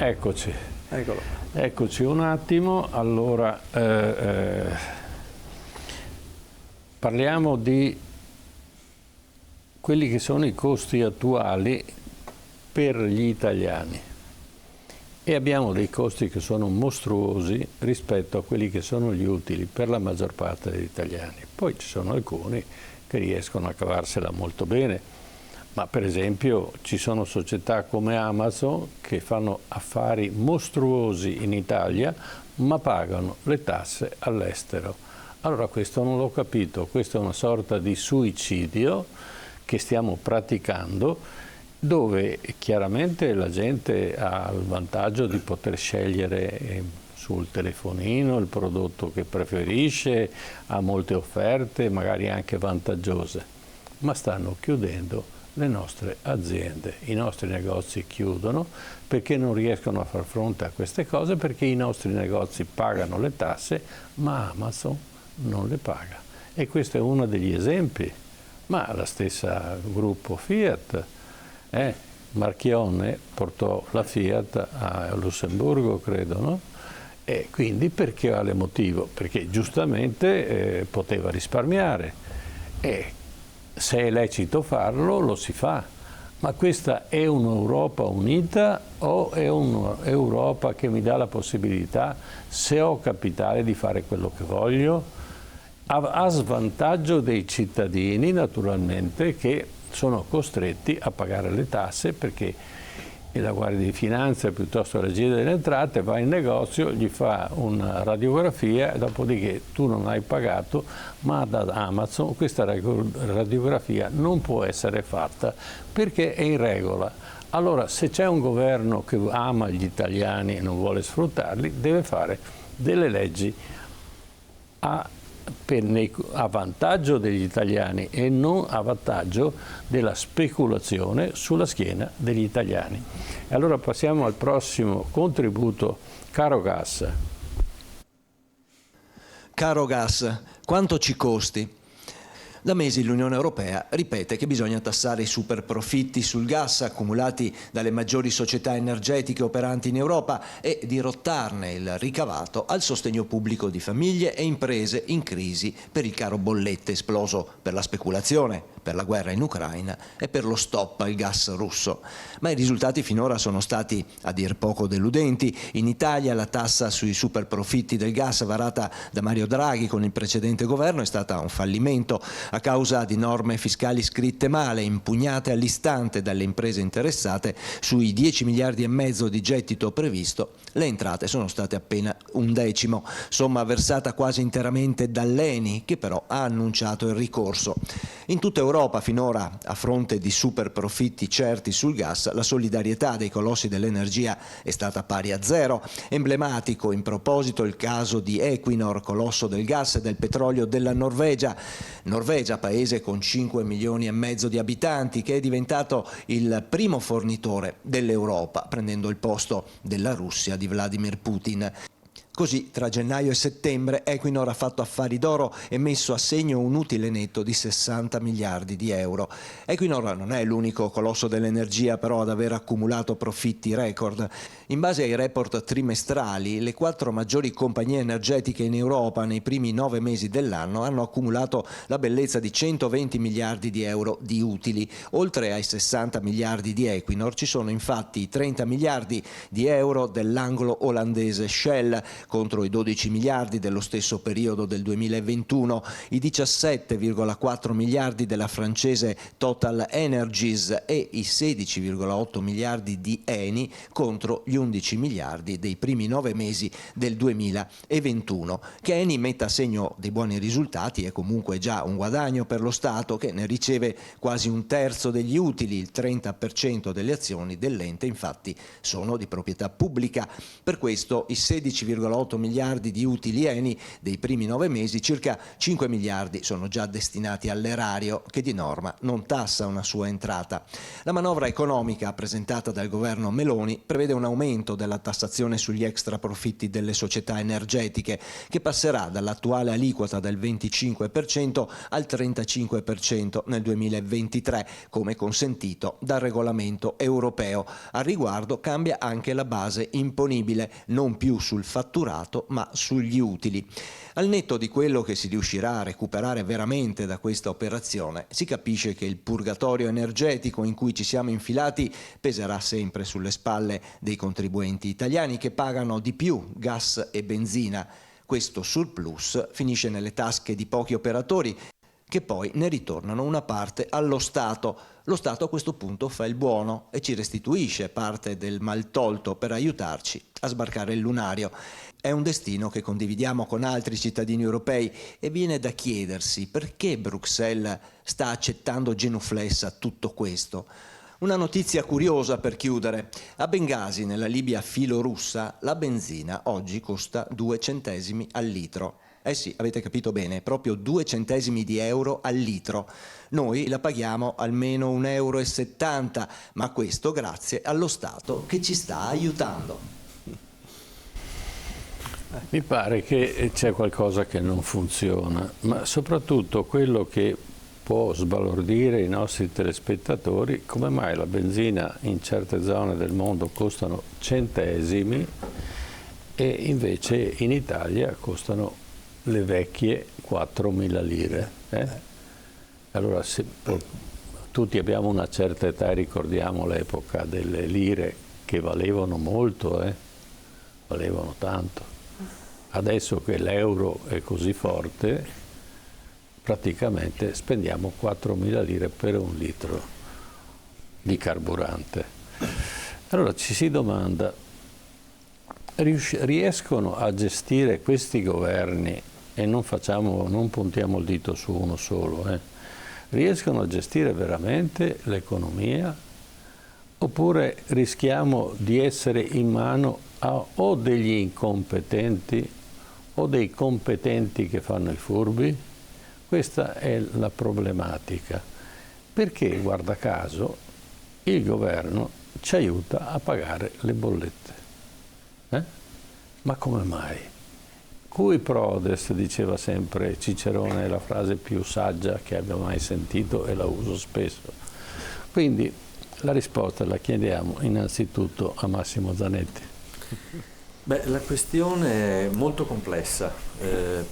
Eccoci. Eccolo. Eccoci un attimo. Allora, parliamo di quelli che sono i costi attuali per gli italiani. E abbiamo dei costi che sono mostruosi rispetto a quelli che sono gli utili per la maggior parte degli italiani. Poi ci sono alcuni che riescono a cavarsela molto bene, ma per esempio ci sono società come Amazon che fanno affari mostruosi in Italia ma pagano le tasse all'estero. Allora questo non l'ho capito, questo è una sorta di suicidio che stiamo praticando, dove chiaramente la gente ha il vantaggio di poter scegliere sul telefonino il prodotto che preferisce, ha molte offerte, magari anche vantaggiose, ma stanno chiudendo le nostre aziende, i nostri negozi chiudono perché non riescono a far fronte a queste cose, perché i nostri negozi pagano le tasse, ma Amazon non le paga. E questo è uno degli esempi, ma la stessa gruppo Fiat, Marchionne portò la Fiat a Lussemburgo, credo, no? E quindi per quale motivo? Perché giustamente poteva risparmiare e se è lecito farlo lo si fa, ma questa è un'Europa unita o è un'Europa che mi dà la possibilità, se ho capitale, di fare quello che voglio, a svantaggio dei cittadini naturalmente, che sono costretti a pagare le tasse, perché la Guardia di Finanza piuttosto che la Regia delle Entrate va in negozio, gli fa una radiografia e dopodiché tu non hai pagato, ma da Amazon questa radiografia non può essere fatta perché è in regola. Allora, se c'è un governo che ama gli italiani e non vuole sfruttarli, deve fare delle leggi a vantaggio degli italiani e non a vantaggio della speculazione sulla schiena degli italiani. E allora passiamo al prossimo contributo. Caro gas. Caro gas, quanto ci costi? Da mesi l'Unione Europea ripete che bisogna tassare i superprofitti sul gas accumulati dalle maggiori società energetiche operanti in Europa e dirottarne il ricavato al sostegno pubblico di famiglie e imprese in crisi per il caro bollette esploso per la speculazione, per la guerra in Ucraina e per lo stop al gas russo. Ma i risultati finora sono stati a dir poco deludenti. In Italia la tassa sui superprofitti del gas varata da Mario Draghi con il precedente governo è stata un fallimento a causa di norme fiscali scritte male, impugnate all'istante dalle imprese interessate. Sui 10 miliardi e mezzo di gettito previsto, le entrate sono state appena un decimo, somma versata quasi interamente dall'ENI, che però ha annunciato il ricorso. In tutta Europa finora, a fronte di super profitti certi sul gas, la solidarietà dei colossi dell'energia è stata pari a zero. Emblematico in proposito il caso di Equinor, colosso del gas e del petrolio della Norvegia, paese con 5 milioni e mezzo di abitanti, che è diventato il primo fornitore dell'Europa, prendendo il posto della Russia di Vladimir Putin. Così, tra gennaio e settembre, Equinor ha fatto affari d'oro e messo a segno un utile netto di 60 miliardi di euro. Equinor non è l'unico colosso dell'energia però ad aver accumulato profitti record. In base ai report trimestrali, le 4 maggiori compagnie energetiche in Europa nei primi 9 mesi dell'anno hanno accumulato la bellezza di 120 miliardi di euro di utili. Oltre ai 60 miliardi di Equinor ci sono infatti i 30 miliardi di euro dell'anglo olandese Shell, contro i 12 miliardi dello stesso periodo del 2021, i 17,4 miliardi della francese Total Energies e i 16,8 miliardi di Eni contro gli 11 miliardi dei primi 9 mesi del 2021. Che Eni metta a segno dei buoni risultati è comunque già un guadagno per lo Stato, che ne riceve quasi un terzo degli utili. Il 30% delle azioni dell'ente infatti sono di proprietà pubblica. Per questo i 16,8 2,8 miliardi di utili Eni dei primi 9 mesi, circa 5 miliardi sono già destinati all'erario, che di norma non tassa una sua entrata. La manovra economica presentata dal governo Meloni prevede un aumento della tassazione sugli extraprofitti delle società energetiche, che passerà dall'attuale aliquota del 25% al 35% nel 2023, come consentito dal regolamento europeo. Al riguardo cambia anche la base imponibile, non più sul fatturato ma sugli utili. Al netto di quello che si riuscirà a recuperare veramente da questa operazione, si capisce che il purgatorio energetico in cui ci siamo infilati peserà sempre sulle spalle dei contribuenti italiani, che pagano di più gas e benzina. Questo surplus finisce nelle tasche di pochi operatori, che poi ne ritornano una parte allo Stato. Lo Stato a questo punto fa il buono e ci restituisce parte del maltolto per aiutarci a sbarcare il lunario. È un destino che condividiamo con altri cittadini europei e viene da chiedersi perché Bruxelles sta accettando genuflessa tutto questo. Una notizia curiosa per chiudere. A Bengasi, nella Libia filorussa, la benzina oggi costa 2 centesimi al litro. Eh sì, avete capito bene, proprio 2 centesimi di euro al litro. Noi la paghiamo almeno 1,70 euro, ma questo grazie allo Stato che ci sta aiutando. Mi pare che c'è qualcosa che non funziona, ma soprattutto quello che può sbalordire i nostri telespettatori: come mai la benzina in certe zone del mondo costano centesimi e invece in Italia costano le vecchie 4.000 lire. Allora, se tutti abbiamo una certa età e ricordiamo l'epoca delle lire che valevano molto, valevano tanto. Adesso che l'euro è così forte, praticamente spendiamo 4.000 lire per un litro di carburante. Allora ci si domanda: riescono a gestire questi governi, e non puntiamo il dito su uno solo, riescono a gestire veramente l'economia, oppure rischiamo di essere in mano a o degli incompetenti o dei competenti che fanno i furbi? Questa è la problematica, perché guarda caso il governo ci aiuta a pagare le bollette. Ma come mai? Cui prodest, diceva sempre Cicerone, è la frase più saggia che abbia mai sentito e la uso spesso. Quindi la risposta la chiediamo innanzitutto a Massimo Zanetti. Beh, la questione è molto complessa,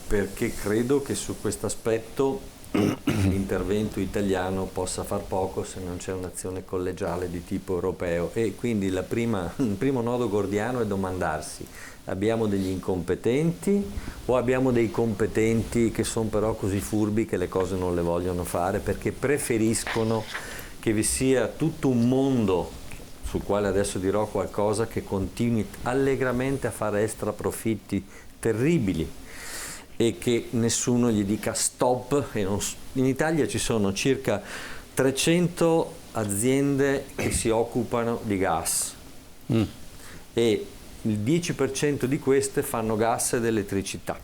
perché credo che su questo aspetto l'intervento italiano possa far poco se non c'è un'azione collegiale di tipo europeo, e quindi il primo nodo gordiano è domandarsi: abbiamo degli incompetenti o abbiamo dei competenti che sono però così furbi che le cose non le vogliono fare perché preferiscono che vi sia tutto un mondo sul quale adesso dirò qualcosa, che continui allegramente a fare extra profitti terribili e che nessuno gli dica stop. In Italia ci sono circa 300 aziende che si occupano di gas e il 10% di queste fanno gas ed elettricità.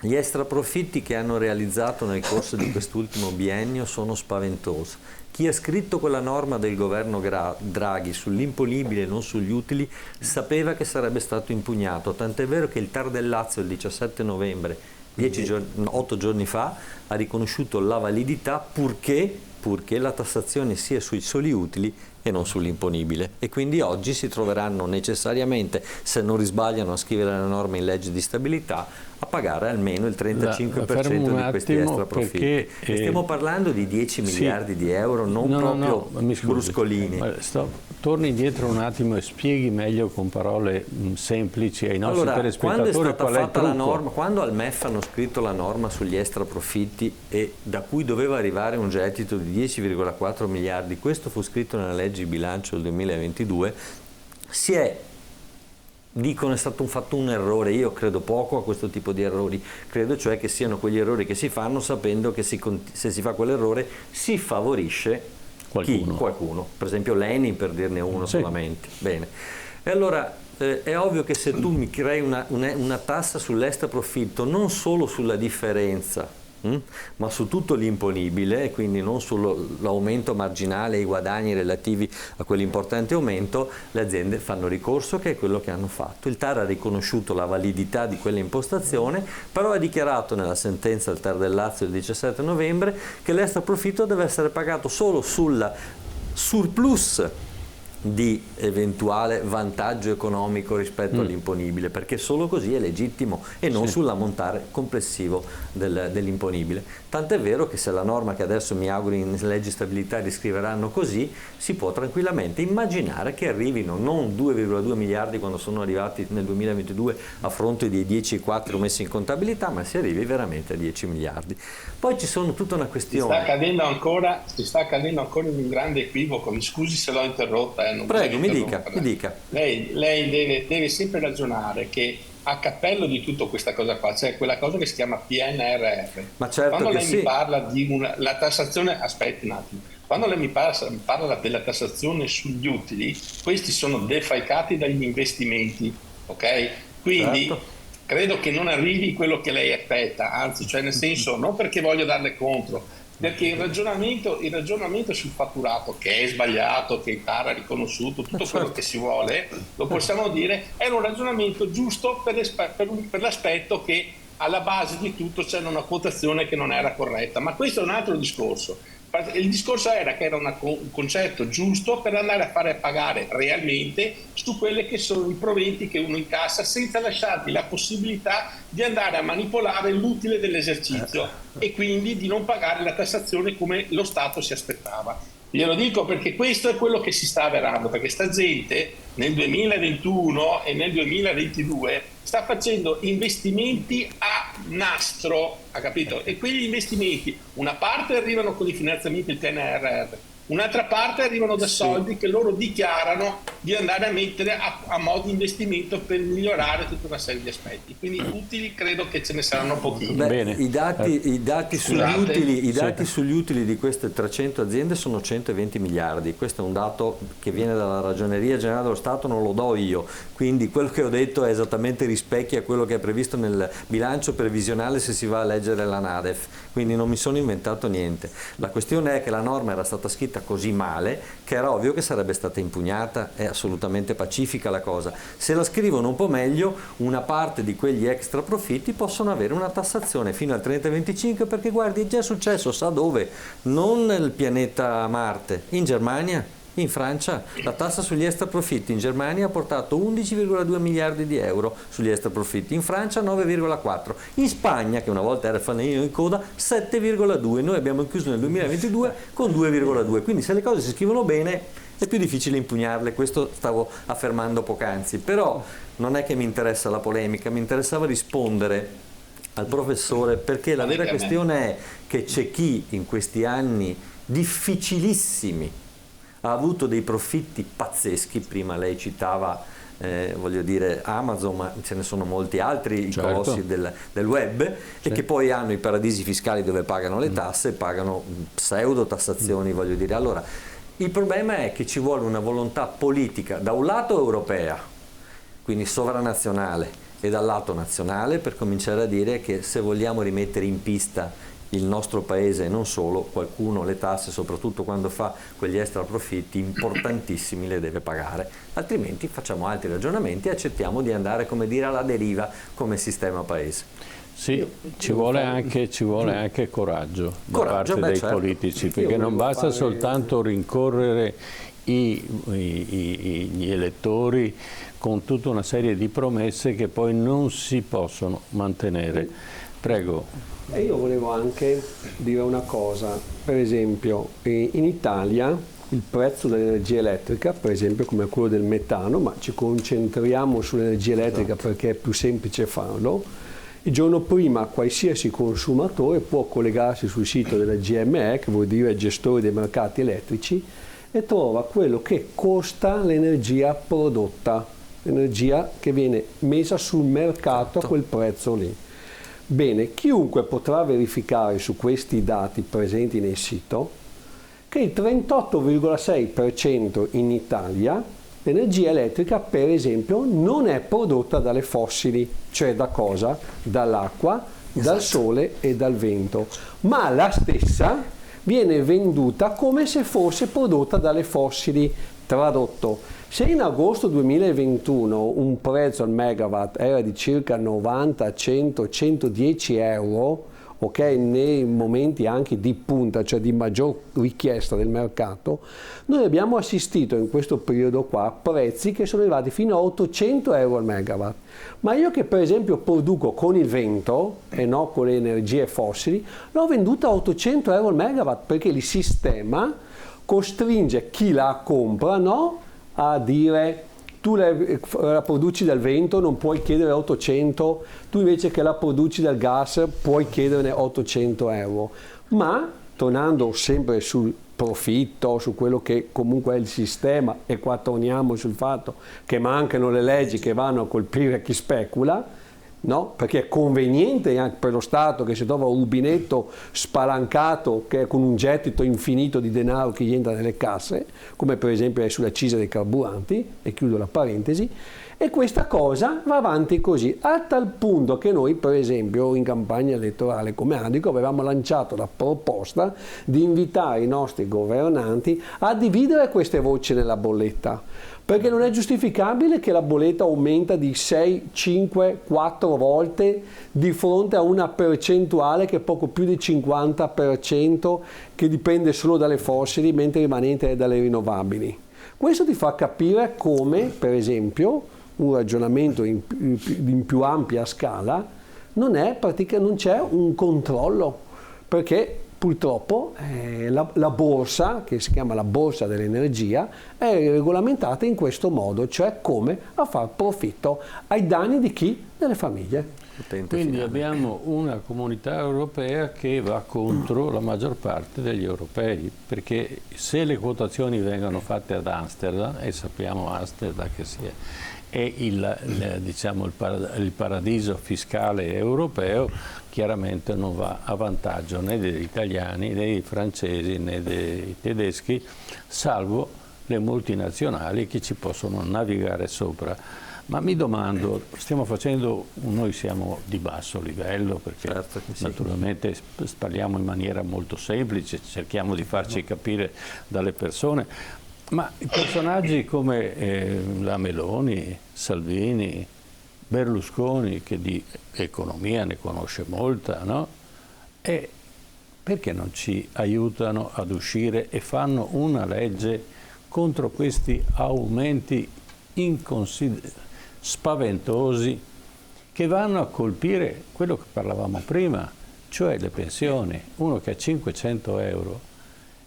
Gli extra profitti che hanno realizzato nel corso di quest'ultimo biennio sono spaventosi. Chi ha scritto quella norma del governo Draghi sull'imponibile e non sugli utili sapeva che sarebbe stato impugnato, tant'è vero che il TAR del Lazio il 17 novembre, 8 giorni fa, ha riconosciuto la validità purché la tassazione sia sui soli utili e non sull'imponibile, e quindi oggi si troveranno necessariamente, se non risbagliano a scrivere la norma in legge di stabilità, a pagare almeno il 35% di questi extra profitti. Stiamo parlando di 10 miliardi di euro, non proprio bruscolini. Torni indietro un attimo e spieghi meglio con parole semplici ai nostri telespettatori quando è stata qual è il fatta la trucco. norma, quando al MEF hanno scritto la norma sugli extra profitti e da cui doveva arrivare un gettito di 10,4 miliardi, questo fu scritto nella legge di bilancio del 2022, dicono è stato fatto un errore. Io credo poco a questo tipo di errori, credo cioè che siano quegli errori che si fanno sapendo che se si fa quell'errore si favorisce qualcuno, per esempio l'ENI, per dirne uno solamente. Bene. E allora è ovvio che se tu mi crei una tassa sull'extra profitto, non solo sulla differenza, ma su tutto l'imponibile, e quindi non sull'aumento marginale e i guadagni relativi a quell'importante aumento, le aziende fanno ricorso, che è quello che hanno fatto. Il TAR ha riconosciuto la validità di quell'impostazione, però ha dichiarato nella sentenza del TAR del Lazio il 17 novembre che l'extra profitto deve essere pagato solo sul surplus di eventuale vantaggio economico rispetto all'imponibile, perché solo così è legittimo e non sull'ammontare complessivo dell'imponibile. Tant'è vero che se la norma, che adesso mi auguro in legge stabilità riscriveranno così, si può tranquillamente immaginare che arrivino non 2,2 miliardi quando sono arrivati nel 2022 a fronte dei 10,4 messi in contabilità, ma si arrivi veramente a 10 miliardi. Poi ci sono tutta una questione. Si sta accadendo ancora in un grande equivoco, mi scusi se l'ho interrotta. Prego, mi dica. Lei deve sempre ragionare che a cappello di tutta questa cosa qua c'è quella cosa che si chiama PNRR. Ma certo. Quando che lei mi parla di la tassazione, aspetti un attimo, quando lei mi parla della tassazione sugli utili, questi sono defalcati dagli investimenti, ok? Quindi credo che non arrivi quello che lei aspetta, anzi, cioè nel senso, non perché voglio darle contro, perché il ragionamento sul fatturato, che è sbagliato, che il TAR ha riconosciuto, tutto quello che si vuole, lo possiamo dire, era un ragionamento giusto per l'aspetto che alla base di tutto c'era una quotazione che non era corretta, ma questo è un altro discorso. Il discorso era che era un concetto giusto per andare a fare pagare realmente su quelli che sono i proventi che uno incassa, senza lasciargli la possibilità di andare a manipolare l'utile dell'esercizio e quindi di non pagare la tassazione come lo Stato si aspettava. Glielo dico perché questo è quello che si sta avverando, perché sta gente nel 2021 e nel 2022 sta facendo investimenti a nastro, ha capito? E quegli investimenti, una parte arrivano con i finanziamenti del PNRR, un'altra parte arrivano da soldi che loro dichiarano di andare a mettere a mo' di investimento per migliorare tutta una serie di aspetti. Quindi utili credo che ce ne saranno pochini. Bene. I dati sugli utili di queste 300 aziende sono 120 miliardi. Questo è un dato che viene dalla Ragioneria Generale dello Stato, non lo do io. Quindi quello che ho detto è esattamente rispecchia quello che è previsto nel bilancio previsionale se si va a leggere la NADEF. Quindi non mi sono inventato niente. La questione è che la norma era stata scritta così male che era ovvio che sarebbe stata impugnata, è assolutamente pacifica la cosa. Se la scrivono un po' meglio, una parte di quegli extra profitti possono avere una tassazione fino al 30-25, perché guardi, è già successo, sa dove? Non nel pianeta Marte, in Germania. In Francia la tassa sugli extra profitti in Germania ha portato 11,2 miliardi di euro sugli extra profitti, in Francia 9,4, in Spagna, che una volta era il fanalino in coda, 7,2, noi abbiamo chiuso nel 2022 con 2,2, quindi se le cose si scrivono bene è più difficile impugnarle, questo stavo affermando poc'anzi, però non è che mi interessa la polemica, mi interessava rispondere al professore, perché la vera questione è che c'è chi in questi anni difficilissmi ha avuto dei profitti pazzeschi. Prima lei citava voglio dire Amazon, ma ce ne sono molti altri, i colossi del web, e che poi hanno i paradisi fiscali dove pagano le tasse, pagano pseudo tassazioni, voglio dire. Allora il problema è che ci vuole una volontà politica, da un lato europea, quindi sovranazionale, e dal lato nazionale, per cominciare a dire che se vogliamo rimettere in pista il nostro paese e non solo, qualcuno le tasse, soprattutto quando fa quegli extra profitti importantissimi, le deve pagare, altrimenti facciamo altri ragionamenti e accettiamo di andare, come dire, alla deriva come sistema paese. Sì, ci vuole anche coraggio da parte dei politici, perché non basta soltanto rincorrere gli elettori con tutta una serie di promesse che poi non si possono mantenere. Prego. E io volevo anche dire una cosa, per esempio in Italia il prezzo dell'energia elettrica, per esempio come quello del metano, ma ci concentriamo sull'energia elettrica perché è più semplice farlo, il giorno prima qualsiasi consumatore può collegarsi sul sito della GME, che vuol dire gestore dei mercati elettrici, e trova quello che costa l'energia prodotta, l'energia che viene messa sul mercato a quel prezzo lì. Bene, chiunque potrà verificare su questi dati presenti nel sito che il 38,6% in Italia L'energia elettrica, per esempio, non è prodotta dalle fossili, cioè da cosa? Dall'acqua, dal sole e dal vento, ma la stessa viene venduta come se fosse prodotta dalle fossili. Tradotto, se in agosto 2021 un prezzo al megawatt era di circa 90, 100, 110 euro, ok, nei momenti anche di punta, cioè di maggior richiesta del mercato, noi abbiamo assistito in questo periodo qua a prezzi che sono arrivati fino a 800 euro al megawatt. Ma io che per esempio produco con il vento e non con le energie fossili, l'ho venduta a 800 euro al megawatt perché il sistema costringe chi la compra, no, a dire: tu la produci dal vento, non puoi chiedere 800, tu invece che la produci dal gas puoi chiederne 800 euro. Ma, tornando sempre sul profitto, su quello che comunque è il sistema, e qua torniamo sul fatto che mancano le leggi che vanno a colpire chi specula, no? Perché è conveniente anche per lo Stato che si trova un rubinetto spalancato che è con un gettito infinito di denaro che gli entra nelle casse, come per esempio è sull'accisa dei carburanti, e chiudo la parentesi, e questa cosa va avanti così, a tal punto che noi per esempio in campagna elettorale come Adico avevamo lanciato la proposta di invitare i nostri governanti a dividere queste voci nella bolletta, perché non è giustificabile che la bolletta aumenta di 6, 5, 4 volte di fronte a una percentuale che è poco più del 50% che dipende solo dalle fossili, mentre il rimanente è dalle rinnovabili. Questo ti fa capire come, per esempio, un ragionamento in più ampia scala, non c'è un controllo, perché purtroppo la borsa, che si chiama la borsa dell'energia, è regolamentata in questo modo, cioè come a far profitto ai danni di chi? Delle famiglie. Quindi abbiamo una comunità europea che va contro la maggior parte degli europei, perché se le quotazioni vengono fatte ad Amsterdam, e sappiamo Amsterdam che è il paradiso fiscale europeo, chiaramente non va a vantaggio né degli italiani, né dei francesi, né dei tedeschi, salvo le multinazionali che ci possono navigare sopra. Ma mi domando, noi siamo di basso livello, perché certo che sì, naturalmente parliamo in maniera molto semplice, cerchiamo di farci capire dalle persone, ma i personaggi come la Meloni, Salvini, Berlusconi, che di economia ne conosce molta, no? E perché non ci aiutano ad uscire e fanno una legge contro questi aumenti spaventosi che vanno a colpire quello che parlavamo prima, cioè le pensioni? Uno che ha 500 euro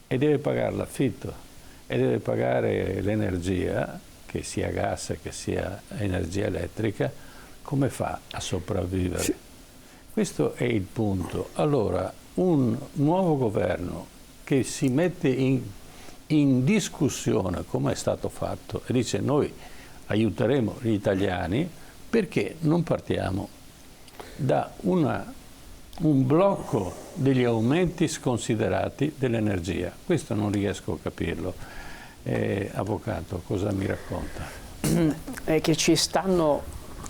e deve pagare l'affitto e deve pagare l'energia, che sia gas che sia energia elettrica, come fa a sopravvivere? Sì. Questo è il punto. Allora, un nuovo governo che si mette in discussione, come è stato fatto, e dice: noi aiuteremo gli italiani, perché non partiamo da un blocco degli aumenti sconsiderati dell'energia? Questo non riesco a capirlo. Avvocato, cosa mi racconta? È che ci stanno,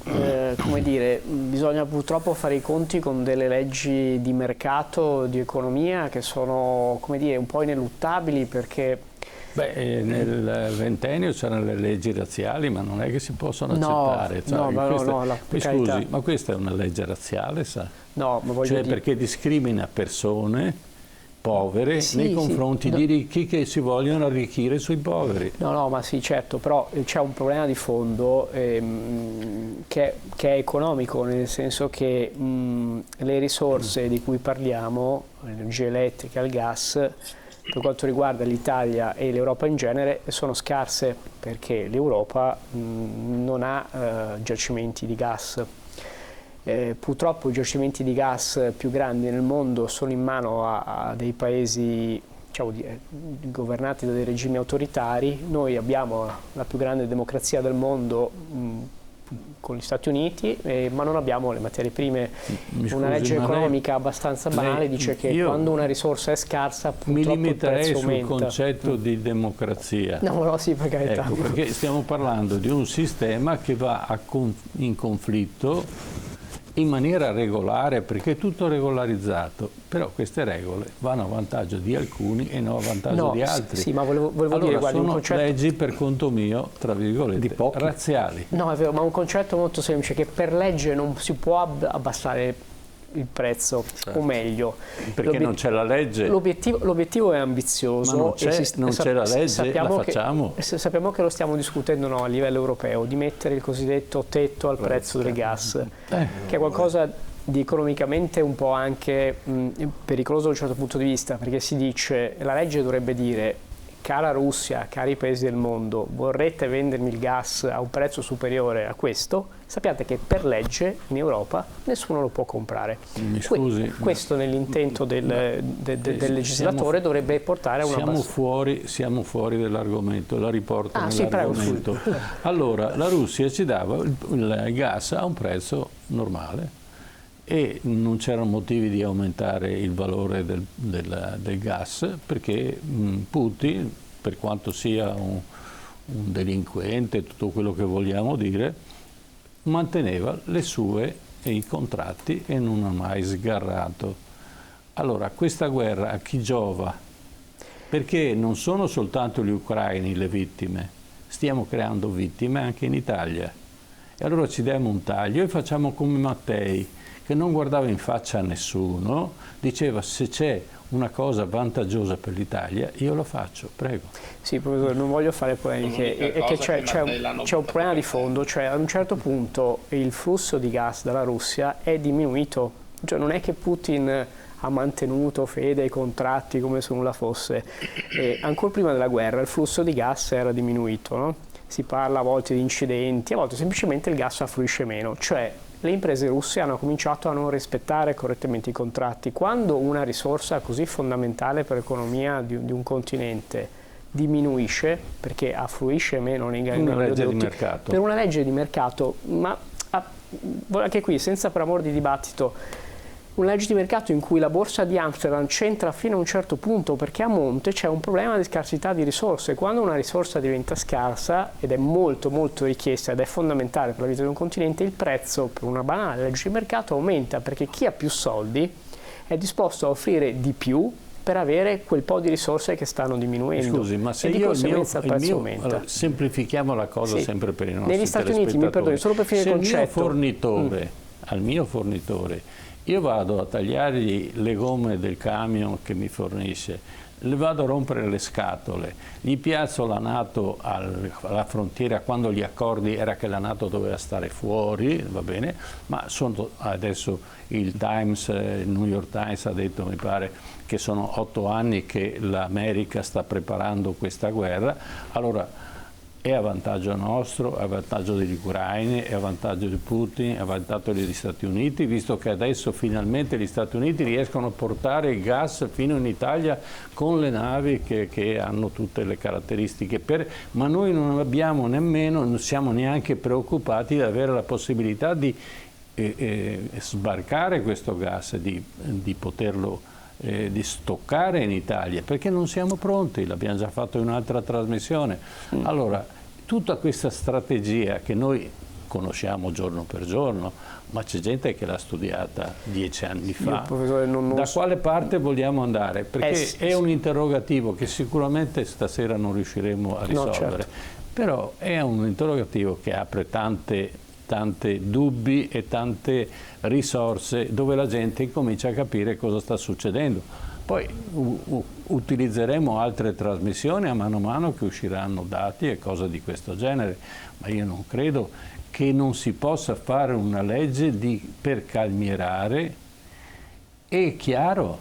come dire, bisogna purtroppo fare i conti con delle leggi di mercato, di economia, che sono, come dire, un po' ineluttabili, perché nel ventennio c'erano le leggi razziali, ma non è che si possono accettare. Scusi, ma questa è una legge razziale, sa? No, ma voglio dire, perché discrimina persone povere nei confronti di ricchi che si vogliono arricchire sui poveri. No, ma sì, certo, però c'è un problema di fondo che è economico, nel senso che le risorse di cui parliamo, l'energia elettrica, il gas, per quanto riguarda l'Italia e l'Europa in genere, sono scarse, perché l'Europa non ha giacimenti di gas. Purtroppo i giacimenti di gas più grandi nel mondo sono in mano a dei paesi, diciamo, governati da dei regimi autoritari. Noi abbiamo la più grande democrazia del mondo, con gli Stati Uniti, ma non abbiamo le materie prime. Una legge ma economica abbastanza banale dice che quando una risorsa è scarsa, purtroppo mi limiterei il prezzo aumenta. sul concetto di democrazia. No, sì, per carità. Ecco, perché stiamo parlando di un sistema che va in conflitto in maniera regolare, perché è tutto regolarizzato, però queste regole vanno a vantaggio di alcuni e non a vantaggio di altri. Sì, ma volevo allora, dire, guardi, sono un concetto... leggi per conto mio, tra virgolette, razziali. No, è vero, ma un concetto molto semplice, che per legge non si può abbassare il prezzo, o meglio, perché non c'è la legge. L'obiettivo è ambizioso, ma non c'è la legge, la facciamo. Sappiamo che lo stiamo discutendo a livello europeo, di mettere il cosiddetto tetto al prezzo del gas, che è qualcosa di economicamente un po' anche pericoloso da un certo punto di vista, perché si dice, la legge dovrebbe dire: cara Russia, cari paesi del mondo, vorrete vendermi il gas a un prezzo superiore a questo? Sappiate che per legge in Europa nessuno lo può comprare. Mi scusi, questo nell'intento del legislatore dovrebbe portare a una siamo fuori dall'argomento, la riporto nell'argomento. Sì, allora, la Russia ci dava il gas a un prezzo normale e non c'erano motivi di aumentare il valore del gas, perché Putin, per quanto sia un delinquente, tutto quello che vogliamo dire, manteneva i contratti e non ha mai sgarrato. Allora, questa guerra a chi giova? Perché non sono soltanto gli ucraini le vittime, stiamo creando vittime anche in Italia. E allora ci diamo un taglio e facciamo come Mattei, che non guardava in faccia a nessuno, diceva: se c'è una cosa vantaggiosa per l'Italia, io lo faccio, prego. Sì, professore, non voglio fare polemiche, è che c'è un problema di fondo, cioè a un certo punto il flusso di gas dalla Russia è diminuito, cioè non è che Putin ha mantenuto fede ai contratti come se nulla fosse, ancora prima della guerra il flusso di gas era diminuito, no? Si parla a volte di incidenti, a volte semplicemente il gas affluisce meno, cioè le imprese russe hanno cominciato a non rispettare correttamente i contratti. Quando una risorsa così fondamentale per l'economia di un continente diminuisce, perché affluisce meno nei mercato. Per una legge di mercato, ma anche qui, senza per amor di dibattito, una legge di mercato in cui la borsa di Amsterdam c'entra fino a un certo punto, perché a monte c'è un problema di scarsità di risorse. Quando una risorsa diventa scarsa ed è molto molto richiesta ed è fondamentale per la vita di un continente, il prezzo per una banale legge di mercato aumenta, perché chi ha più soldi è disposto a offrire di più per avere quel po' di risorse che stanno diminuendo. Scusi, ma se di conseguenza il prezzo aumenta. Allora, semplifichiamo la cosa sempre per i nostri Negli Stati Uniti, mi perdoni, solo per finire il concetto. Al mio fornitore io vado a tagliargli le gomme del camion che mi fornisce, le vado a rompere le scatole, gli piazzo la NATO alla frontiera quando gli accordi era che la NATO doveva stare fuori, va bene, ma adesso il New York Times ha detto, mi pare, che sono 8 anni che l'America sta preparando questa guerra. Allora, è a vantaggio nostro, è a vantaggio degli ucraini, è a vantaggio di Putin, è a vantaggio degli Stati Uniti, visto che adesso finalmente gli Stati Uniti riescono a portare il gas fino in Italia con le navi che hanno tutte le caratteristiche, ma noi non abbiamo nemmeno, non siamo neanche preoccupati di avere la possibilità di sbarcare questo gas, di poterlo di stoccare in Italia, perché non siamo pronti, l'abbiamo già fatto in un'altra trasmissione. Allora, tutta questa strategia che noi conosciamo giorno per giorno, ma c'è gente che l'ha studiata 10 anni fa, da quale parte vogliamo andare? Perché è un interrogativo che sicuramente stasera non riusciremo a risolvere, no, certo. Però è un interrogativo che apre tante dubbi e tante risorse, dove la gente incomincia a capire cosa sta succedendo. Poi utilizzeremo altre trasmissioni a mano che usciranno dati e cose di questo genere, ma io non credo che non si possa fare una legge per calmierare. È chiaro,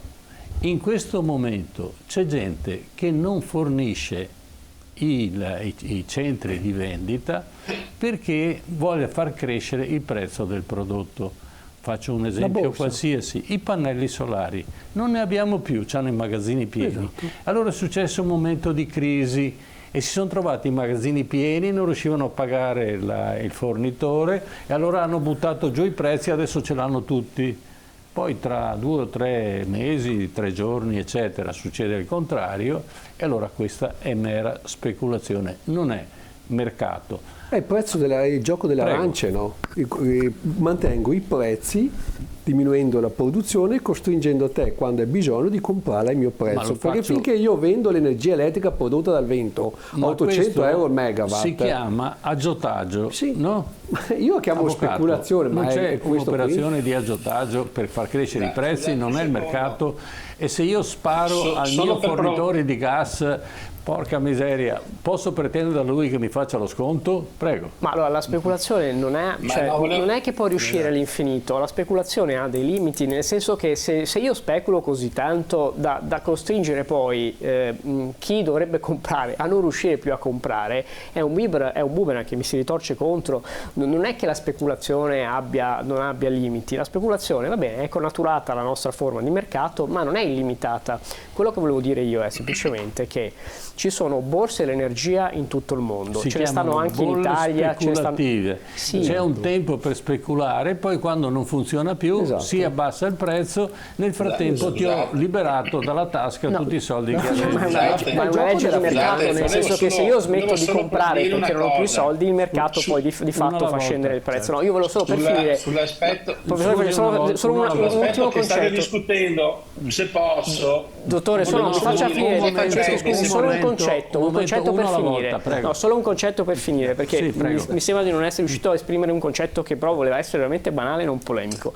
in questo momento c'è gente che non fornisce i centri di vendita perché vuole far crescere il prezzo del prodotto. Faccio un esempio qualsiasi: i pannelli solari non ne abbiamo più, hanno i magazzini pieni. Allora è successo un momento di crisi e si sono trovati i magazzini pieni, non riuscivano a pagare il fornitore e allora hanno buttato giù i prezzi, adesso ce l'hanno tutti. Poi tra 2 o 3 mesi, 3 giorni, eccetera, succede il contrario e allora questa è mera speculazione, non è mercato. È il prezzo il gioco delle arance, no? Mantengo i prezzi diminuendo la produzione e costringendo te, quando hai bisogno, di comprarla al mio prezzo. Perché finché io vendo l'energia elettrica prodotta dal vento a 800 euro il megawatt. Si chiama aggiotaggio, sì, no? Io la chiamo speculazione, non ma c'è è un'operazione di aggiotaggio per far crescere i prezzi, non è il mercato. E se io sparo al mio fornitore di gas, porca miseria, posso pretendere da lui che mi faccia lo sconto? Prego. Ma allora la speculazione non è che può riuscire all'infinito, la speculazione ha dei limiti, nel senso che se io speculo così tanto da costringere poi chi dovrebbe comprare a non riuscire più a comprare, è un boomerang che mi si ritorce contro. Non è che la speculazione non abbia limiti, la speculazione, va bene, è connaturata alla nostra forma di mercato, ma non è illimitata. Quello che volevo dire io è semplicemente che ci sono borse dell'energia in tutto il mondo, ce ne stanno anche in Italia. Speculative. Sì. C'è un tempo per speculare, poi quando non funziona più si abbassa il prezzo, nel frattempo ti ho liberato dalla tasca tutti i soldi che avevi. Ma è una legge di mercato, nel senso che se io smetto di comprare perché non ho più i soldi, il mercato poi di fatto fa scendere il prezzo. No, io volevo solo per finire, sull'aspetto, professore, solo un ultimo che state concetto. Discutendo, se posso. Dottore, mi faccia finire, Francesco, scusi, solo un concetto per finire. No, solo un concetto per finire, perché mi sembra di non essere riuscito a esprimere un concetto che però voleva essere veramente banale e non polemico.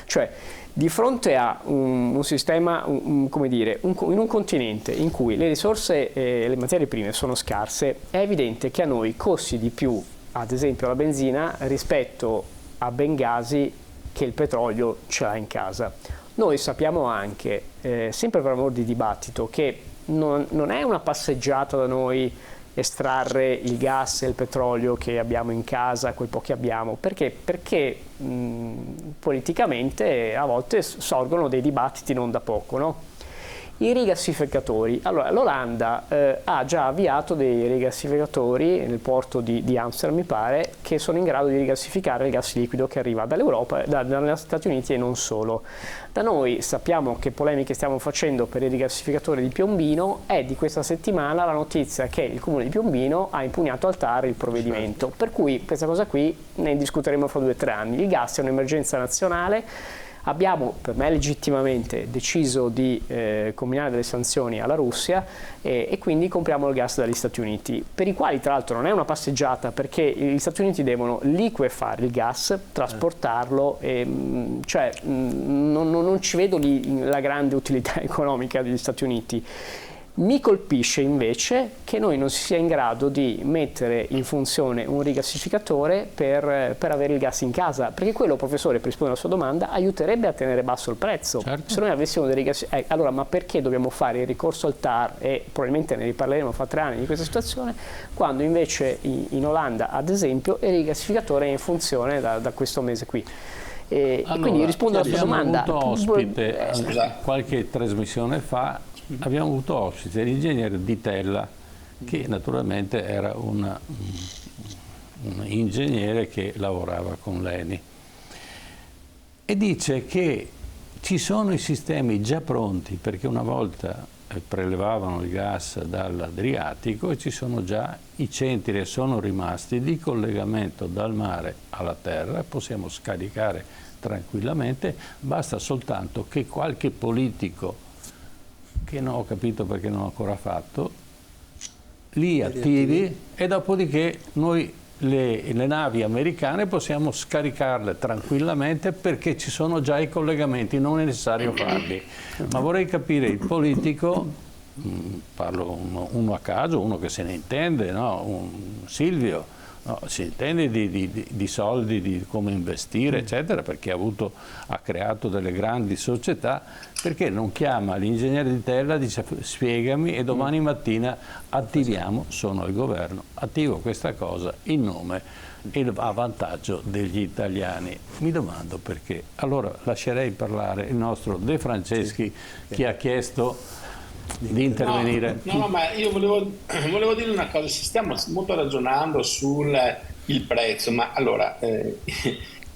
Cioè, di fronte a un sistema, come dire, in un continente in cui le risorse e le materie prime sono scarse, è evidente che a noi costi di più, ad esempio la benzina, rispetto a Bengasi che il petrolio ce l'ha in casa. Noi sappiamo anche, sempre per amor di dibattito, che non è una passeggiata da noi estrarre il gas e il petrolio che abbiamo in casa, quei pochi abbiamo, perché politicamente a volte sorgono dei dibattiti non da poco, no? I rigassificatori. Allora, l'Olanda ha già avviato dei rigassificatori nel porto di Amsterdam, mi pare, che sono in grado di rigassificare il gas liquido che arriva dall'Europa, dagli Stati Uniti e non solo. Da noi sappiamo che polemiche stiamo facendo per il rigassificatore di Piombino. È di questa settimana la notizia che il comune di Piombino ha impugnato al TAR il provvedimento. Per cui questa cosa qui ne discuteremo fra 2 o 3 anni. Il gas è un'emergenza nazionale. Abbiamo, per me legittimamente, deciso di combinare delle sanzioni alla Russia e quindi compriamo il gas dagli Stati Uniti, per i quali tra l'altro non è una passeggiata, perché gli Stati Uniti devono liquefare il gas, trasportarlo, cioè non ci vedo lì la grande utilità economica degli Stati Uniti. Mi colpisce invece che noi non si sia in grado di mettere in funzione un rigassificatore per avere il gas in casa, perché quello, professore, per rispondere alla sua domanda, aiuterebbe a tenere basso il prezzo. Certo. Se noi avessimo dei rigassificatori, allora, ma perché dobbiamo fare il ricorso al TAR, e probabilmente ne riparleremo fra 3 anni di questa situazione, quando invece in Olanda, ad esempio, il rigassificatore è in funzione da questo mese qui. E quindi rispondo alla sua domanda. Abbiamo avuto ospite qualche trasmissione fa. Abbiamo avuto ospite l'ingegnere Di Tella, che naturalmente era un ingegnere che lavorava con l'ENI, e dice che ci sono i sistemi già pronti, perché una volta prelevavano il gas dall'Adriatico e ci sono già i centri e sono rimasti di collegamento dal mare alla terra, possiamo scaricare tranquillamente, basta soltanto che qualche politico, che non ho capito perché non ho ancora fatto, li attivi e dopodiché noi le navi americane possiamo scaricarle tranquillamente, perché ci sono già i collegamenti, non è necessario farli. Ma vorrei capire il politico, parlo uno a caso, uno che se ne intende, no? Silvio, no, si intende di soldi, di come investire, eccetera, perché ha creato delle grandi società, perché non chiama l'ingegnere Di Tella e dice spiegami, e domani mattina attiviamo, sono il governo, attivo questa cosa in nome e a vantaggio degli italiani. Mi domando perché. Allora lascerei parlare il nostro De Franceschi, che ha chiesto di intervenire. No, ma io volevo dire una cosa, stiamo molto ragionando sul il prezzo, ma allora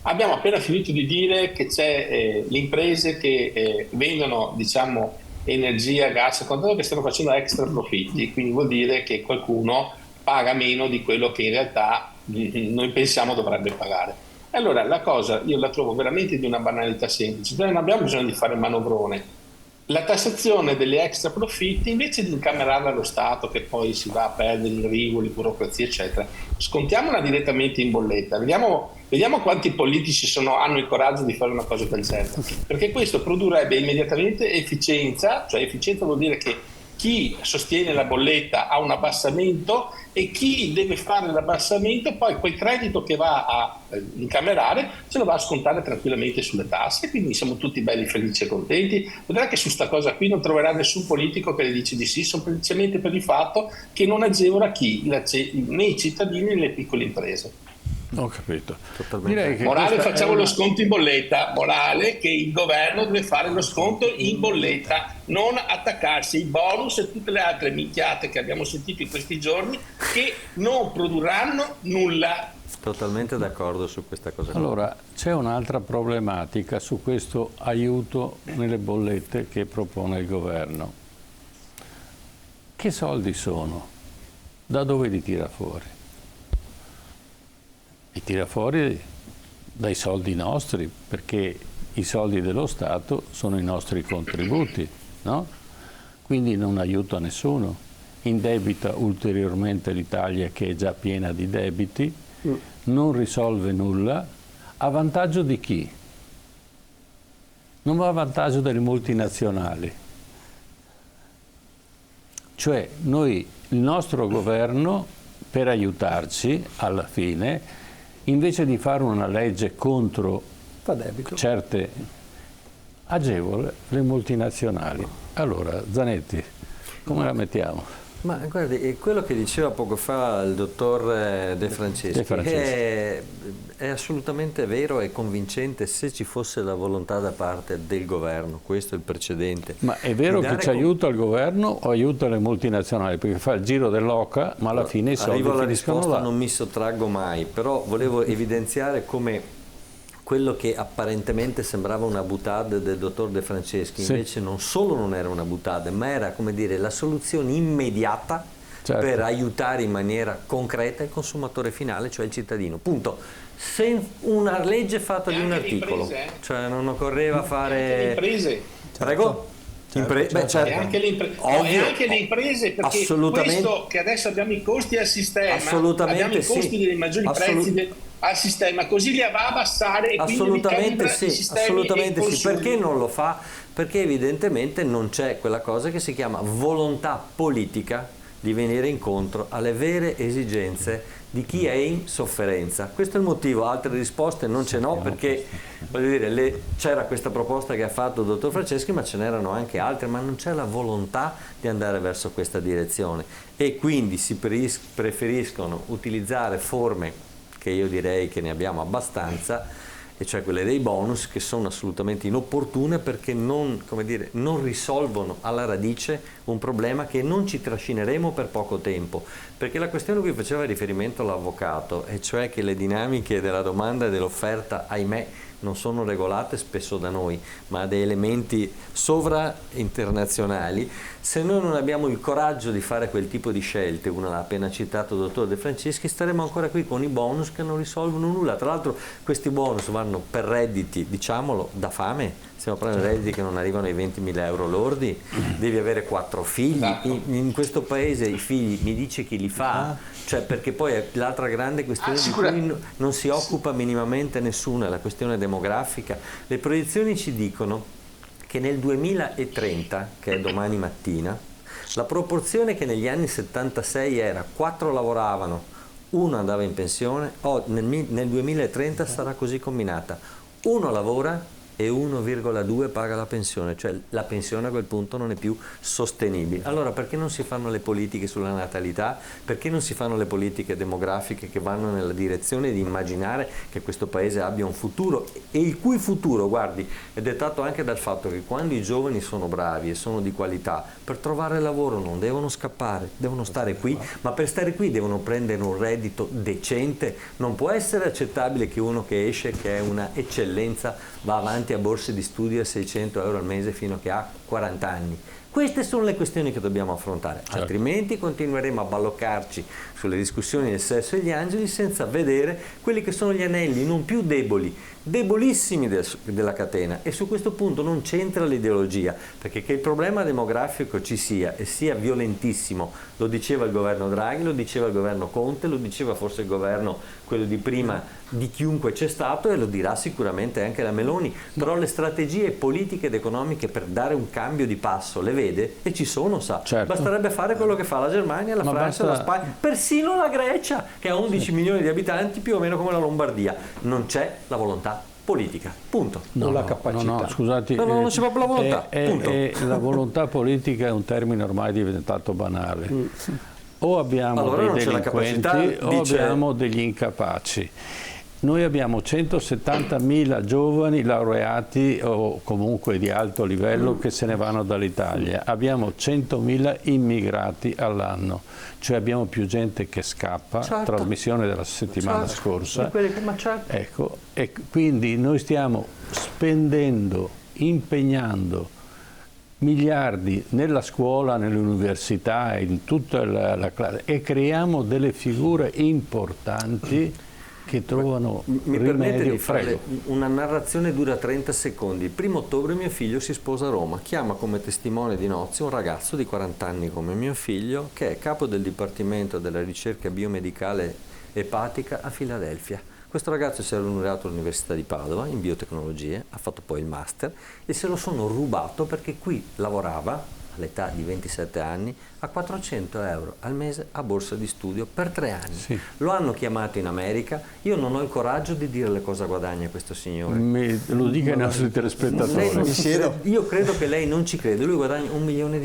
abbiamo appena finito di dire che c'è le imprese che vendono, diciamo, energia, gas, quant'altro, che stanno facendo extra profitti, quindi vuol dire che qualcuno paga meno di quello che in realtà noi pensiamo dovrebbe pagare. Allora la cosa io la trovo veramente di una banalità semplice, non abbiamo bisogno di fare manovrone. La tassazione degli extra profitti, invece di incamerarla allo Stato che poi si va a perdere in rivoli, burocrazia eccetera, scontiamola direttamente in bolletta, vediamo quanti politici hanno il coraggio di fare una cosa del genere, perché questo produrrebbe immediatamente efficienza, cioè efficienza vuol dire che chi sostiene la bolletta ha un abbassamento e chi deve fare l'abbassamento poi quel credito che va a incamerare se lo va a scontare tranquillamente sulle tasse, quindi siamo tutti belli felici e contenti. Vedrà che su sta cosa qui non troverà nessun politico che le dice di sì, semplicemente per il fatto che non agevola né i cittadini né le piccole imprese. Ho capito. Direi che morale, facciamo lo sconto in bolletta. Morale che il governo deve fare lo sconto in bolletta, non attaccarsi ai bonus e tutte le altre minchiate che abbiamo sentito in questi giorni che non produrranno nulla. Totalmente d'accordo su questa cosa. Allora, c'è un'altra problematica su questo aiuto nelle bollette che propone il governo. Che soldi sono? Da dove li tira fuori? Li tira fuori dai soldi nostri, perché i soldi dello Stato sono i nostri contributi, no? Quindi non aiuta nessuno. Indebita ulteriormente l'Italia, che è già piena di debiti, non risolve nulla. A vantaggio di chi? Non va a vantaggio delle multinazionali. Cioè il nostro governo, per aiutarci alla fine, invece di fare una legge contro certe, agevola le multinazionali. Allora, Zanetti, come la mettiamo? Ma guardi, quello che diceva poco fa il dottor De Franceschi è assolutamente vero e convincente se ci fosse la volontà da parte del governo. Questo è il precedente. Ma è vero che ci aiuta il governo o aiuta le multinazionali? Perché fa il giro dell'oca, ma alla fine i soldi arrivo alla finiscono risposta, là. non mi sottraggo mai, però volevo evidenziare come quello che apparentemente sembrava una boutade del dottor De Franceschi, invece non solo non era una boutade, ma era, come dire, la soluzione immediata per aiutare in maniera concreta il consumatore finale, cioè il cittadino. Punto. Una legge fatta di un articolo, cioè non occorreva fare... Le imprese. Prego? Certo. E anche le imprese, perché questo che adesso abbiamo i costi al sistema, abbiamo i costi dei maggiori prezzi al sistema, così li va a abbassare e assolutamente sì. Perché non lo fa? Perché evidentemente non c'è quella cosa che si chiama volontà politica di venire incontro alle vere esigenze di chi è in sofferenza. Questo è il motivo, altre risposte non ce n'ho, perché voglio dire, c'era questa proposta che ha fatto il dottor Franceschi, ma ce n'erano anche altre, ma non c'è la volontà di andare verso questa direzione e quindi si preferiscono utilizzare forme che io direi che ne abbiamo abbastanza, e cioè quelle dei bonus, che sono assolutamente inopportune perché non risolvono alla radice un problema che non ci trascineremo per poco tempo. Perché la questione a cui faceva riferimento l'avvocato, e cioè che le dinamiche della domanda e dell'offerta, ahimè, non sono regolate spesso da noi, ma da elementi sovra-internazionali, se noi non abbiamo il coraggio di fare quel tipo di scelte, una l'ha appena citato il dottor De Franceschi, staremo ancora qui con i bonus che non risolvono nulla. Tra l'altro questi bonus vanno per redditi, diciamolo, da fame. Stiamo parlando di redditi che non arrivano ai 20.000 euro lordi, devi avere 4 figli, in questo paese i figli mi dice chi li fa, cioè perché poi è l'altra grande questione di cui non si occupa minimamente nessuno, è la questione demografica. Le proiezioni ci dicono che nel 2030, che è domani mattina, la proporzione che negli anni 76 era 4 lavoravano, 1 andava in pensione, nel 2030 sarà così combinata: 1 lavora e 1,2 paga la pensione, cioè la pensione a quel punto non è più sostenibile. Allora perché non si fanno le politiche sulla natalità? Perché non si fanno le politiche demografiche che vanno nella direzione di immaginare che questo paese abbia un futuro, e il cui futuro, guardi, è dettato anche dal fatto che quando i giovani sono bravi e sono di qualità, per trovare lavoro non devono scappare, devono stare qui, ma per stare qui devono prendere un reddito decente. Non può essere accettabile che uno che esce, che è una eccellenza, va avanti a borse di studio a 600 euro al mese fino a che ha 40 anni. Queste sono le questioni che dobbiamo affrontare, altrimenti continueremo a balloccarci sulle discussioni del sesso e gli angeli senza vedere quelli che sono gli anelli non più deboli, debolissimi della catena, e su questo punto non c'entra l'ideologia, perché che il problema demografico ci sia e sia violentissimo, lo diceva il governo Draghi, lo diceva il governo Conte, lo diceva forse il governo quello di prima di chiunque c'è stato, e lo dirà sicuramente anche la Meloni, però le strategie politiche ed economiche per dare un cambio di passo le vede e ci sono, sa. Basterebbe fare quello che fa la Germania, la Francia, la Spagna, persino la Grecia, che ha 11 milioni di abitanti, più o meno come la Lombardia. Non c'è la volontà politica, punto. Non la capacità. No, scusati, non c'è proprio la volontà, punto. La volontà politica è un termine ormai diventato banale. O abbiamo dei delinquenti o abbiamo degli incapaci. Noi abbiamo 170.000 giovani laureati o comunque di alto livello che se ne vanno dall'Italia. Abbiamo 100.000 immigrati all'anno, cioè abbiamo più gente che scappa, trasmissione della settimana scorsa. Ecco, e quindi noi stiamo spendendo, impegnando miliardi nella scuola, nell'università, in tutta la classe, e creiamo delle figure importanti che trovano mi rimedio. Permette di fare una narrazione, dura 30 secondi. Il 1° ottobre mio figlio si sposa a Roma, chiama come testimone di nozze un ragazzo di 40 anni come mio figlio, che è capo del Dipartimento della Ricerca Biomedicale Epatica a Filadelfia. Questo ragazzo si è laureato all'Università di Padova in biotecnologie, ha fatto poi il master e se lo sono rubato perché qui lavorava all'età di 27 anni a 400 euro al mese a borsa di studio per 3 anni. Sì. Lo hanno chiamato in America, io non ho il coraggio di dirle cosa guadagna questo signore. Lo dica ai nostri telespettatori. Io credo che lei non ci crede, lui guadagna $1 milione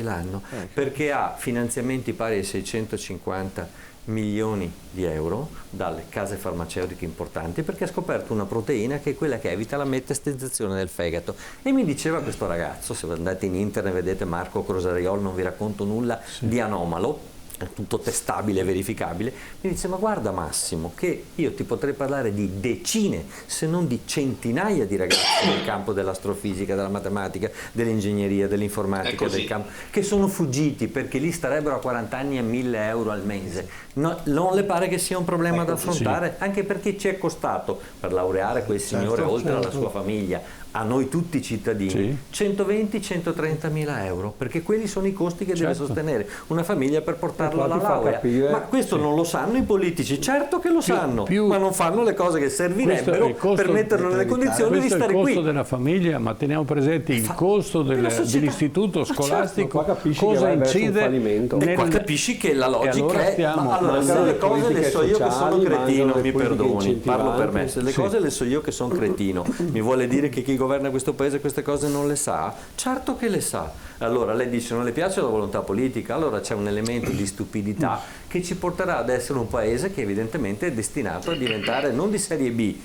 l'anno perché ha finanziamenti pari ai 650 milioni di euro dalle case farmaceutiche importanti, perché ha scoperto una proteina che è quella che evita la metastazzazione del fegato. E mi diceva questo ragazzo, se andate in internet vedete Marco Crosariol, non vi racconto nulla di anomalo, è tutto testabile e verificabile, mi dice: ma guarda Massimo, che io ti potrei parlare di decine se non di centinaia di ragazzi nel campo dell'astrofisica, della matematica, dell'ingegneria, dell'informatica, del campo, che sono fuggiti perché lì starebbero a 40 anni a 1.000 euro al mese. No, non le pare che sia un problema da affrontare? Anche perché ci è costato per laureare quel signore, oltre alla sua famiglia, a noi tutti cittadini, 120-130 mila euro, perché quelli sono i costi che deve sostenere una famiglia per portarla alla laurea. Ma questo non lo sanno i politici, certo che lo sanno, ma non fanno le cose che servirebbero per metterlo nelle condizioni di stare qui. Questo è il costo della famiglia, ma teniamo presente il costo dell'istituto scolastico, cosa incide. E qua capisci che la logica è... Allora, se le cose le so io che sono cretino, mi perdoni, parlo per me, se le cose le so io che sono cretino, mi vuole dire che chi governa questo paese queste cose non le sa? Certo che le sa. Allora lei dice non le piace la volontà politica, allora c'è un elemento di stupidità che ci porterà ad essere un paese che evidentemente è destinato a diventare non di serie B,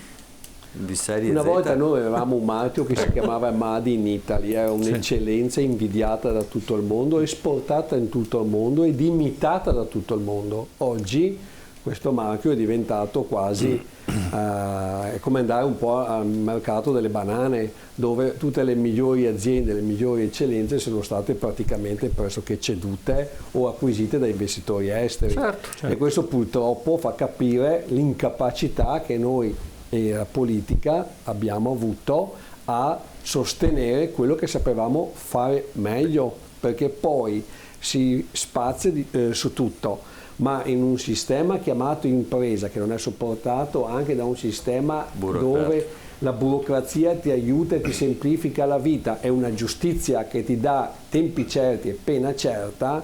di serie Una Z. volta noi avevamo un marchio che si chiamava Made in Italy, era un'eccellenza invidiata da tutto il mondo, esportata in tutto il mondo ed imitata da tutto il mondo. Oggi questo marchio è diventato quasi è come andare un po' al mercato delle banane, dove tutte le migliori aziende, le migliori eccellenze sono state praticamente pressoché cedute o acquisite da investitori esteri. E questo purtroppo fa capire l'incapacità che noi e la politica abbiamo avuto a sostenere quello che sapevamo fare meglio, perché poi si spazia su tutto, ma in un sistema chiamato impresa, che non è supportato anche da un sistema dove la burocrazia ti aiuta e ti semplifica la vita, è una giustizia che ti dà tempi certi e pena certa,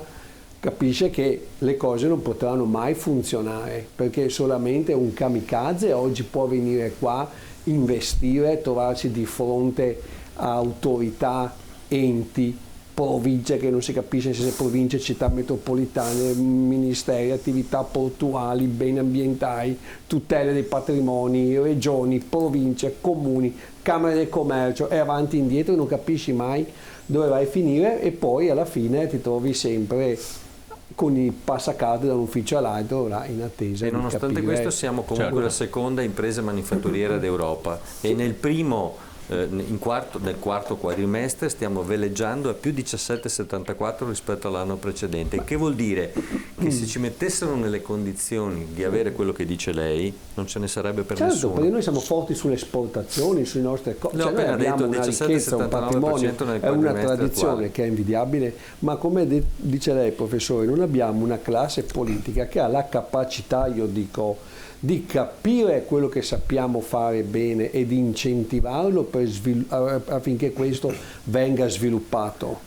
capisce che le cose non potranno mai funzionare, perché solamente un kamikaze oggi può venire qua investire, trovarsi di fronte a autorità, enti, province che non si capisce se province, città metropolitane, ministeri, attività portuali, beni ambientali, tutele dei patrimoni, regioni, province, comuni, camere del commercio, e avanti e indietro, non capisci mai dove vai a finire, e poi alla fine ti trovi sempre con i passacarte da un ufficio all'altro là in attesa e di nonostante capire. questo siamo comunque la seconda impresa manifatturiera d'Europa e nel quarto quadrimestre stiamo veleggiando a più 17,74 rispetto all'anno precedente, che vuol dire che se ci mettessero nelle condizioni di avere quello che dice lei non ce ne sarebbe per nessuno. Perché noi siamo forti sulle esportazioni, sulle nostre cose, L'ho appena abbiamo detto, una 17,79% ricchezza, un patrimonio, nel è una quadrimestre tradizione attuale. che è invidiabile, ma come dice lei professore, non abbiamo una classe politica che ha la capacità, io dico, di capire quello che sappiamo fare bene e di incentivarlo affinché questo venga sviluppato.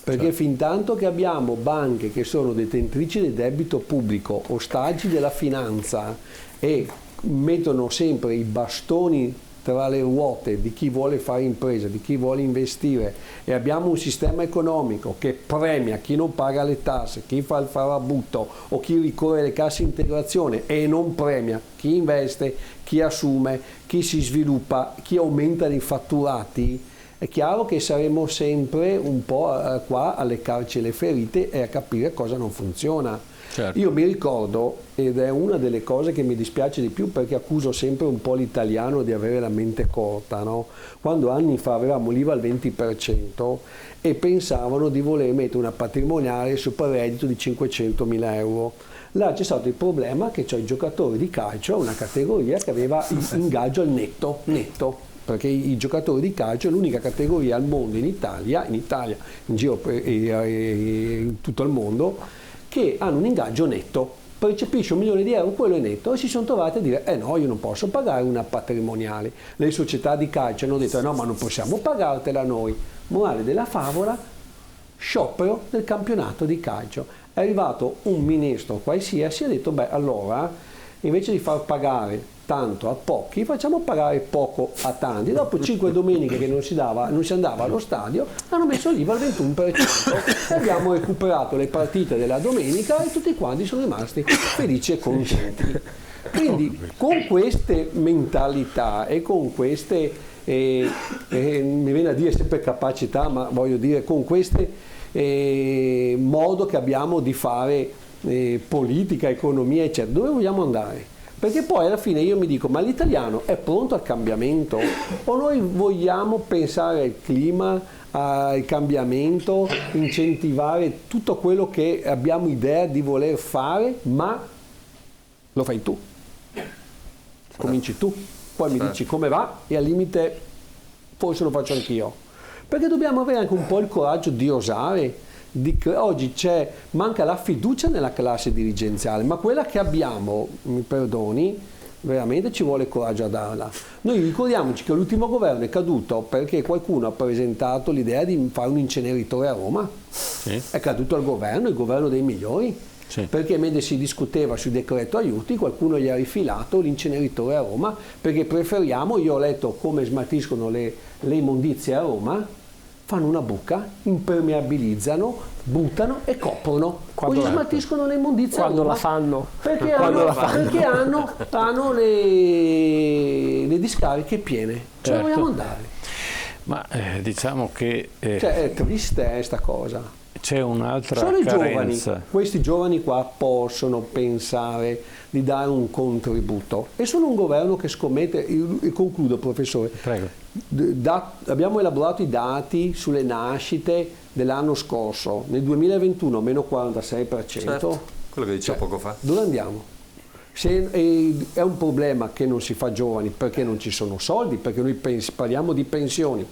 Perché fin tanto che abbiamo banche che sono detentrici del debito pubblico, ostaggi della finanza e mettono sempre i bastoni tra le ruote di chi vuole fare impresa, di chi vuole investire, e abbiamo un sistema economico che premia chi non paga le tasse, chi fa il farabutto o chi ricorre alle casse integrazione, e non premia chi investe, chi assume, chi si sviluppa, chi aumenta i fatturati, è chiaro che saremo sempre un po' qua a leccarci le ferite e a capire cosa non funziona. Certo. Io mi ricordo, ed è una delle cose che mi dispiace di più perché accuso sempre un po' l'italiano di avere la mente corta, no? Quando anni fa avevamo l'IVA al 20% e pensavano di voler mettere una patrimoniale sopra il reddito di 500.000 euro. Là c'è stato il problema che c'è i giocatori di calcio, una categoria che aveva l'ingaggio al netto, perché i giocatori di calcio è l'unica categoria al mondo in Italia, in giro in tutto il mondo, che hanno un ingaggio netto, percepisce 1 milione di euro, quello è netto, e si sono trovati a dire no, io non posso pagare una patrimoniale. Le società di calcio hanno detto no, ma non possiamo pagartela noi. Morale della favola, sciopero del campionato di calcio. È arrivato un ministro qualsiasi e ha detto allora invece di far pagare tanto a pochi, facciamo pagare poco a tanti. Dopo 5 domeniche che non si andava allo stadio, hanno messo l'IVA al 21% e abbiamo recuperato le partite della domenica e tutti quanti sono rimasti felici e contenti. Quindi con queste mentalità e con queste, mi viene a dire sempre capacità, ma voglio dire con queste modo che abbiamo di fare politica, economia, eccetera, dove vogliamo andare? Perché poi alla fine io mi dico, ma l'italiano è pronto al cambiamento? O noi vogliamo pensare al clima, al cambiamento, incentivare tutto quello che abbiamo idea di voler fare, ma lo fai tu? Cominci tu, poi mi dici come va e al limite forse lo faccio anch'io. Perché dobbiamo avere anche un po' il coraggio di osare. Oggi manca la fiducia nella classe dirigenziale, ma quella che abbiamo, mi perdoni, veramente ci vuole coraggio a darla. Noi ricordiamoci che l'ultimo governo è caduto perché qualcuno ha presentato l'idea di fare un inceneritore a Roma. Sì. È caduto il governo dei migliori, sì. Perché mentre si discuteva sul decreto aiuti qualcuno gli ha rifilato l'inceneritore a Roma perché preferiamo, io ho letto come smaltiscono le immondizie a Roma, fanno una buca, impermeabilizzano, buttano e coprono. Poi smaltiscono le immondizie quando a Roma. La fanno. Perché hanno le discariche piene. Cioè vogliamo andare. Ma diciamo che Cioè è triste sta cosa. c'è un'altra Solo i carenza. giovani, questi giovani qua possono pensare di dare un contributo e sono un governo che scommette, e concludo professore, Prego. Abbiamo elaborato i dati sulle nascite dell'anno scorso, nel 2021 meno 46%. Certo, quello che dicevo poco fa. Dove andiamo? È un problema che non si fa giovani perché non ci sono soldi, perché noi parliamo di pensioni,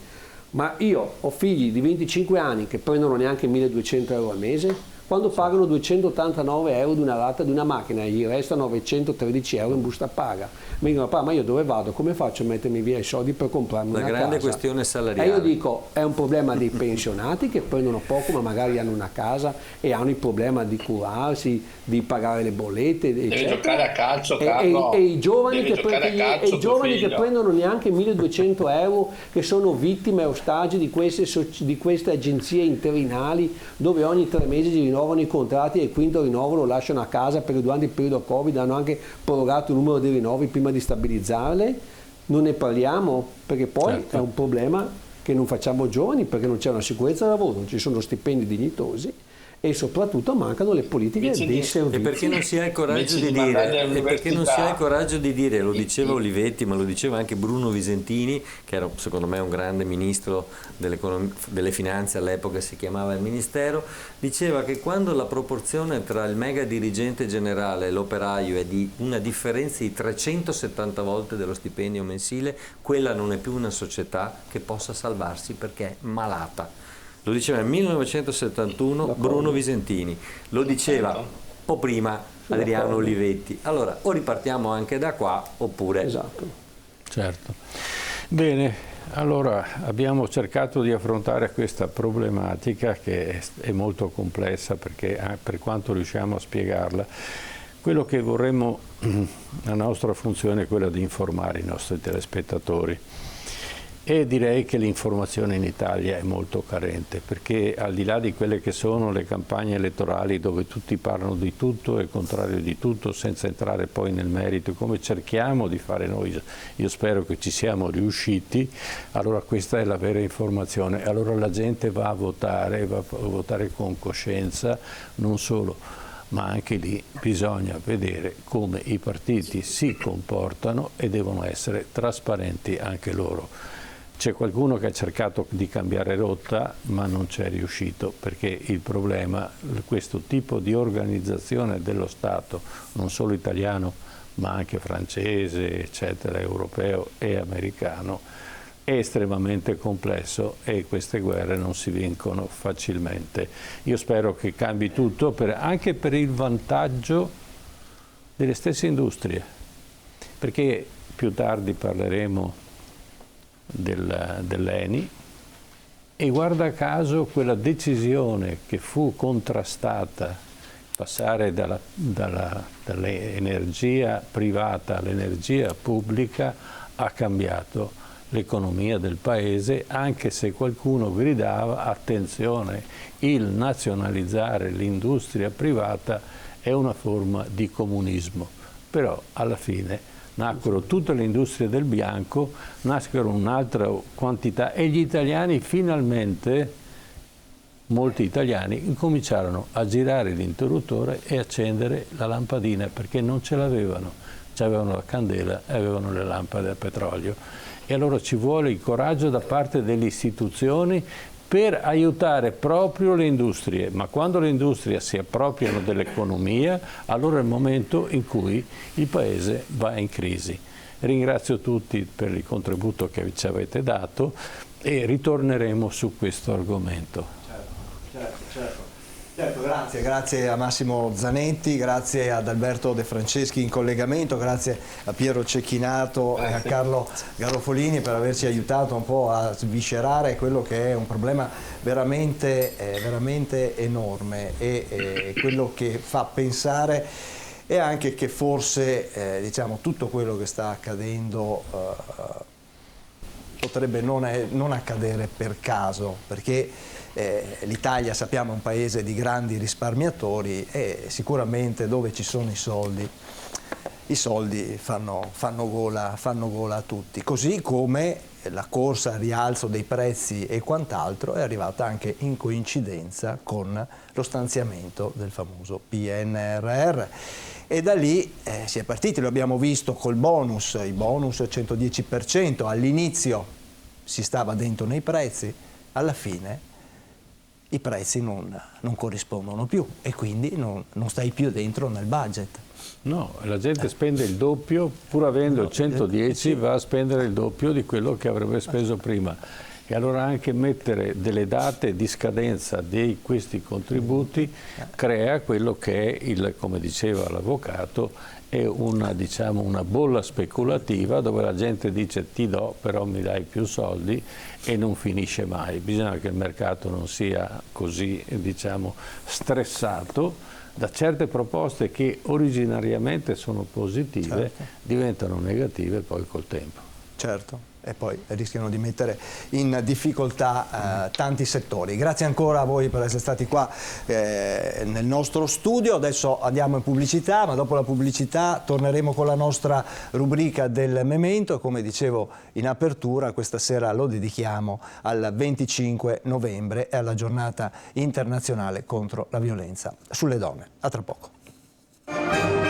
ma io ho figli di 25 anni che prendono neanche 1.200 euro al mese, quando pagano 289 euro di una rata di una macchina e gli restano 913 euro in busta paga. Mi dicono, ma io dove vado? Come faccio a mettermi via i soldi per comprarmi una casa? La grande questione salariale. E io dico, è un problema dei pensionati che prendono poco ma magari hanno una casa e hanno il problema di curarsi, di pagare le bollette, eccetera. Deve giocare a calcio, Carlo. E i giovani, che, che prendono neanche 1200 euro, che sono vittime e ostaggi di queste agenzie interinali dove ogni 3 mesi si rinnovano i contratti e il quinto rinnovo lo lasciano a casa, perché durante il periodo Covid hanno anche prorogato il numero di rinnovi prima di stabilizzarle. Non ne parliamo, perché poi certo. è un problema che non facciamo giovani, perché non c'è una sicurezza del lavoro, non ci sono stipendi dignitosi e soprattutto mancano le politiche dei servizi. E perché non si ha il coraggio di dire, lo diceva Olivetti, ma lo diceva anche Bruno Visentini, che era secondo me un grande ministro delle finanze, all'epoca si chiamava il ministero, diceva che quando la proporzione tra il mega dirigente generale e l'operaio è di una differenza di 370 volte dello stipendio mensile, quella non è più una società che possa salvarsi perché è malata. Lo diceva nel 1971 Bruno Visentini, lo diceva un po' prima Adriano Olivetti. Allora, o ripartiamo anche da qua, oppure... Esatto. Certo. Bene, allora abbiamo cercato di affrontare questa problematica che è molto complessa, perché per quanto riusciamo a spiegarla, quello che vorremmo, la nostra funzione è quella di informare i nostri telespettatori. E direi che l'informazione in Italia è molto carente, perché al di là di quelle che sono le campagne elettorali dove tutti parlano di tutto e il contrario di tutto senza entrare poi nel merito, come cerchiamo di fare noi, io spero che ci siamo riusciti, allora questa è la vera informazione. Allora la gente va a votare con coscienza, non solo, ma anche lì bisogna vedere come i partiti si comportano e devono essere trasparenti anche loro. C'è qualcuno che ha cercato di cambiare rotta, ma non c'è riuscito, perché il problema, questo tipo di organizzazione dello Stato, non solo italiano, ma anche francese, eccetera, europeo e americano, è estremamente complesso e queste guerre non si vincono facilmente. Io spero che cambi tutto, anche per il vantaggio delle stesse industrie, perché più tardi parleremo dell'ENI e guarda caso quella decisione che fu contrastata, passare dall'energia privata all'energia pubblica, ha cambiato l'economia del paese, anche se qualcuno gridava attenzione, il nazionalizzare l'industria privata è una forma di comunismo, però alla fine nacquero tutte le industrie del bianco, nascono un'altra quantità e gli italiani finalmente, molti italiani, incominciarono a girare l'interruttore e accendere la lampadina perché non ce l'avevano, avevano la candela e avevano le lampade a petrolio. E allora ci vuole il coraggio da parte delle istituzioni per aiutare proprio le industrie, ma quando le industrie si appropriano dell'economia, allora è il momento in cui il Paese va in crisi. Ringrazio tutti per il contributo che ci avete dato e ritorneremo su questo argomento. Certo, grazie a Massimo Zanetti, grazie ad Alberto De Franceschi in collegamento, grazie a Piero Cecchinato e a Carlo Garofolini per averci aiutato un po' a sviscerare quello che è un problema veramente enorme e quello che fa pensare è anche che forse diciamo, tutto quello che sta accadendo potrebbe non accadere per caso, perché l'Italia, sappiamo, è un paese di grandi risparmiatori e sicuramente dove ci sono i soldi fanno gola a tutti, così come la corsa al rialzo dei prezzi e quant'altro è arrivata anche in coincidenza con lo stanziamento del famoso PNRR. E da lì si è partiti, lo abbiamo visto col bonus, il bonus 110%, all'inizio si stava dentro nei prezzi, alla fine i prezzi non corrispondono più e quindi non stai più dentro nel budget. No, la gente spende il doppio, pur avendo il 110 va a spendere il doppio di quello che avrebbe speso prima. E allora anche mettere delle date di scadenza di questi contributi crea quello che è, come diceva l'avvocato, è una, diciamo, una bolla speculativa dove la gente dice ti do, però mi dai più soldi, e non finisce mai. Bisogna che il mercato non sia così, diciamo, stressato da certe proposte che originariamente sono positive, diventano negative poi col tempo. Certo. E poi rischiano di mettere in difficoltà tanti settori. Grazie ancora a voi per essere stati qua nel nostro studio. Adesso andiamo in pubblicità, ma dopo la pubblicità torneremo con la nostra rubrica del Memento. Come dicevo in apertura, questa sera lo dedichiamo al 25 novembre e alla giornata internazionale contro la violenza sulle donne. A tra poco.